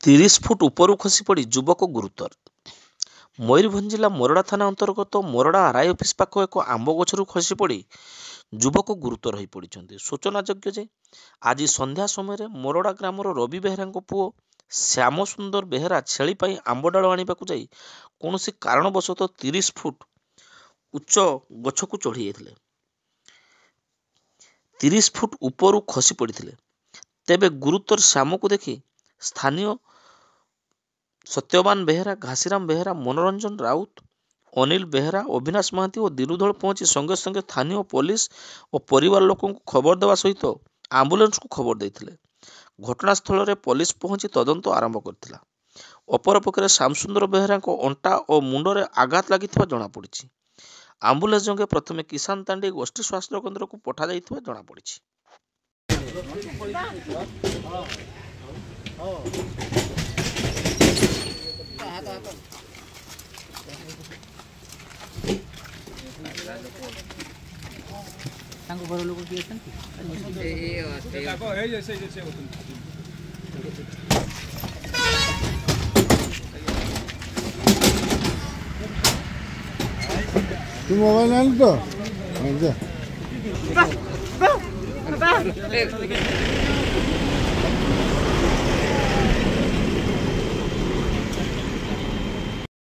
30 foot ଉପରୁ ଖସି ପଡ଼ି ଯୁବକ ଗୁରୁତର। ମୟୂରଭଞ୍ଜ ଜିଲ୍ଲା ମୋରଡ଼ା ଥାନା ଅନ୍ତର୍ଗତ ମୋରଡ଼ା ଆର୍ଆଇ ଅଫିସ ପାଖ ଏକ ଆମ୍ବ ଗଛରୁ ଖସି ପଡ଼ି ଯୁବକ ଗୁରୁତର ହୋଇପଡ଼ିଛନ୍ତି। ସୂଚନାଯୋଗ୍ୟ ଯେ ଆଜି ସନ୍ଧ୍ୟା ସମୟରେ ମୋରଡ଼ା ଗ୍ରାମର ରବି ବେହେରାଙ୍କ ପୁଅ ଶ୍ୟାମ ସୁନ୍ଦର ବେହେରା ଛେଳି ପାଇଁ ଆମ୍ବଡାଳ ଆଣିବାକୁ ଯାଇ କୌଣସି କାରଣବଶତଃ 30 ଫୁଟ ଉଚ୍ଚ ଗଛକୁ ଚଢ଼ି ଯାଇଥିଲେ। 30 ଫୁଟ ଉପରୁ ଖସି ପଡ଼ିଥିଲେ। ତେବେ ଗୁରୁତର ଶ୍ୟାମକୁ ଦେଖି ସ୍ଥାନୀୟ ସତ୍ୟବାନ ବେହେରା, ଘାସିରାମ ବେହେରା, ମନୋରଞ୍ଜନ ରାଉତ, ଅନିଲ ବେହେରା, ଅବିନାଶ ମହାନ୍ତି ଓ ଦିନୁଧଳ ପହଞ୍ଚି ସଙ୍ଗେ ସଙ୍ଗେ ସ୍ଥାନୀୟ ପୋଲିସ ଓ ପରିବାର ଲୋକଙ୍କୁ ଖବର ଦେବା ସହିତ ଆମ୍ବୁଲାନ୍ସକୁ ଖବର ଦେଇଥିଲେ। ଘଟଣାସ୍ଥଳରେ ପୋଲିସ ପହଞ୍ଚି ତଦନ୍ତ ଆରମ୍ଭ କରିଥିଲା। ଅପରପକ୍ଷରେ ଶ୍ୟାମସୁନ୍ଦର ବେହେରାଙ୍କ ଅଣ୍ଟା ଓ ମୁଣ୍ଡରେ ଆଘାତ ଲାଗିଥିବା ଜଣାପଡ଼ିଛି। ଆମ୍ବୁଲାନ୍ସ ଯୋଗେ ପ୍ରଥମେ କିଷାନ ତାଣ୍ଡି ଗୋଷ୍ଠୀ ସ୍ୱାସ୍ଥ୍ୟ କେନ୍ଦ୍ରକୁ ପଠାଯାଇଥିବା ଜଣାପଡ଼ିଛି। ତାଙ୍କ ଘର ଲୋକ କିଏ ଅଛନ୍ତି? तू मोबाइल आन तो